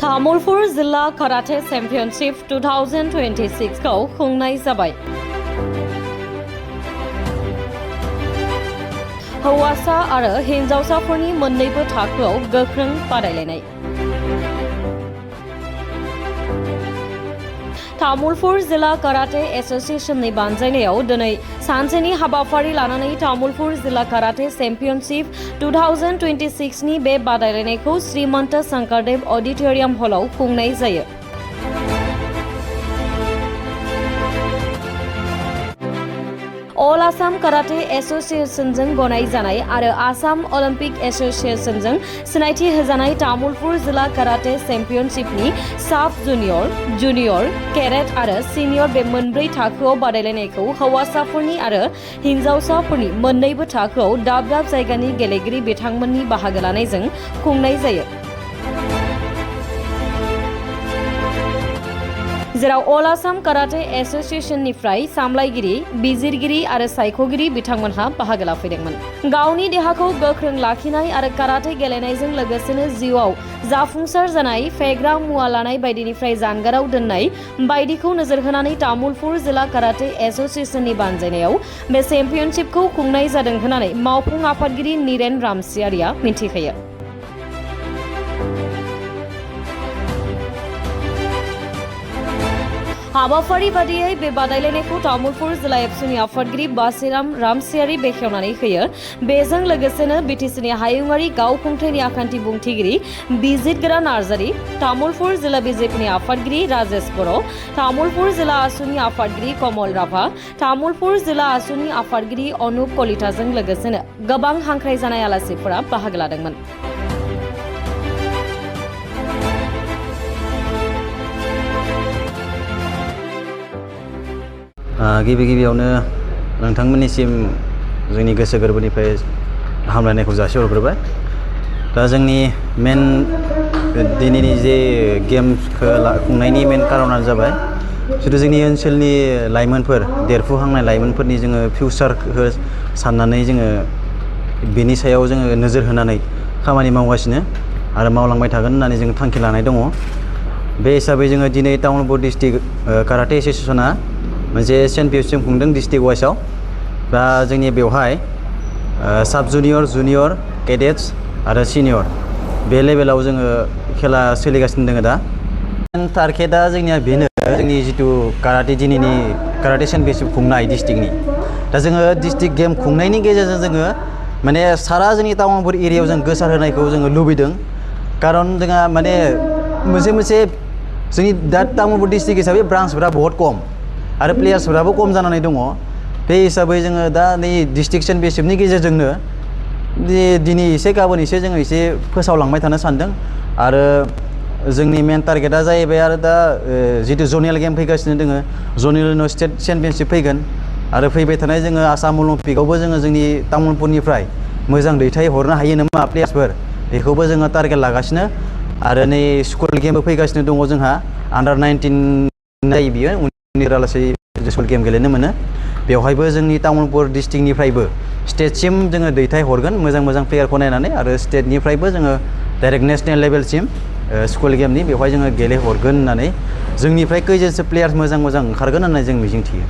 तामुलपुर जिल्ला karate championship 2026 खौ खुंनाय जाबाय। हौवासा आरो हिनजावसाफोरनि मोन्नैबो थाखोआव गोख्रों बादायलायनाय। तामुलपुर जिल्ला कराटे एसोसिएशननि बानजायनायाव दिनै सानसेनि हाबाफारि लानानै तामुलपुर जिल्ला कराटे चेम्पियनशिप 2026 नि बे बादायलायनायखौ श्रीमन्त शंकरदेव अडिटोरियाम हलाव खुंनाय जायो। अल आसाम कराटे एसोसिएशनजों गनाय जानाय आरो आसाम अलिम्पिक एसोसिएशनजों सिनायथि होजानाय तामुलपुर जिल्ला कराटे चेम्पियनशिपनि साब जुनियर, जुनियर, केडेट आरो सिनियर बे मोनब्रै थाखोआव बादायलायनायखौ हौवासाफोरनि आरो हिनजावसाफोरनि मोन्नैबो थाखोआव दाब दाब जायगानि गेलेगिरि बिथांमोननि बाहागो लानायजों खुंनाय जायो। जेराव अल आसाम कराटे एसोसिएशननिफ्राय सामलायगिरि, बिजिरगिरि आरो सायख'गिरि बिथांमोनहा बाहागो लाफैदोंमोन। गावनि देहाखौ गोख्रों लाखिनाय आरो कराटे गेलेनायजों लोगोसेनो जिउआव जाफुंसार जानाय, फेग्रा मुवा लानाय बायदिनिफ्राय जानगाराव दोननाय बायदिखौ नोजोर होनानै तामुलपुर जिल्ला कराटे एसोसिएशननि बानजायनायाव बे चेम्पियनशिपखौ खुंनाय जादों होननानै मावफुं आफादगिरि नीरेन रामसियारिया मिन्थिहोयो। हाबाफारि बादियै बे बादायलायनायखौ तामुलपुर जिल्ला एबसुनि आफादगिरि बासिराम रामसियारि बेखेवनानै होयो। बेजों लोगोसेनो बिटिसिनि हायुङारि गावखुंथायनि आखान्थि बुंथिगिरि बिजितगोरा नार्जारि, तामुलपुर जिल्ला बिजेपिनि आफादगिरि राजेश बर', तामुलपुर जिल्ला आसुनि आफादगिरि कमल राभा, तामुलपुर जिल्ला आसुनि आफादगिरि अनुप कलिताजों लोगोसेनो गोबां हांख्रायजानाय आलासिफोरा बाहागो लादोंमोन। गिबियावनो नोंथांमोननिसिम जोंनि गोसो गोरबोनिफ्राय हामलायनायखौ जासिहरग्रोबाय। दा जोंनि मेन दिनैनि जे गेमखौ खुंनायनि मेन कारनानो जाबाय जितु जोंनि ओनसोलनि लाइमोनफोर, देरफुहांनाय लाइमोनफोरनि जोङो फिउचारखौ साननानै जोङो बेनि सायाव जोङो नोजोर होनानै खामानि मावगासिनो आरो मावलांबाय थागोन होननानै जों थांखि लानाय दङ। बे हिसाबै जोङो दिनै तामुलपुर डिस्ट्रिक्ट कराटे एसोसिएशना मोनसे चेम्पियनशिप खुंदों डिस्ट्रिक्ट वाइसआव। दा जोंनि बेवहाय साब जुनियर, जुनियर, केडेट्स आरो सिनियर बे लेभेलाव जोङो खेला सोलिगासिनो दङ। दा टारगेटआ जोंनिया बेनो, जोंनि जितु कराटे दिनैनि कराटे चेम्पियनशिप खुंनाय डिस्ट्रिक्टनि, दा जोङो डिस्ट्रिक्ट गेम खुंनायनि गेजेरजों जोङो माने सारा जोंनि तामुलपुर एरियायाव जों गोसार होनायखौ जोङो लुबैदों। खारन जोंहा माने मोनसे जोंनि दा तामुलपुर डिस्ट्रिक्ट हिसाबै ब्रान्चफोरा बहुत खम आरो प्लेयार्सफोराबो खम जानानै दङ। बे हिसाबै जोङो दा नै डिस्ट्रिक्ट चेम्पियनशिपनि गेजेरजोंनो दिनै एसे गाबोन एसे जोङो एसे फोसावलांबाय थानो सानदों। आरो जोंनि मेन टारगेटआ जाहैबाय आरो दा जितु जनियेल गेम फैगासिनो दोङो, जनियेल उनाव स्टेट चेम्पियनशिप फैगोन आरो फैबाय थानाय जोङो आसाम अलिम्पिकआवबो जोङो जोंनि तामुलपुरनिफ्राय मोजां दैथाय हरनो हायो नामा प्लेयार्सफोर, बेखौबो जोङो टारगेट लागासिनो। आरो नै स्कुल गेमबो फैगासिनो दङ जोंहा, आन्डार 19 जायो बियो, लासै स्कुल गेम गेलेनो मोनो। बेवहायबो जोंनि तामुलपुर डिस्ट्रिक्टनिफ्रायबो स्टेटसिम जोङो दैथाय हरगोन मोजां मोजां प्लेयारखौ नायनानै, आरो स्टेटनिफ्रायबो जोङो डाइरेक्ट नेसनेल लेभेलसिम स्कुल गेमनि बेवहाय जोङो गेलेहरगोन होननानै, जोंनिफ्राय खैजोनसो प्लेयार्स मोजां ओंखारगोन होननानै जों मिजिंथियो।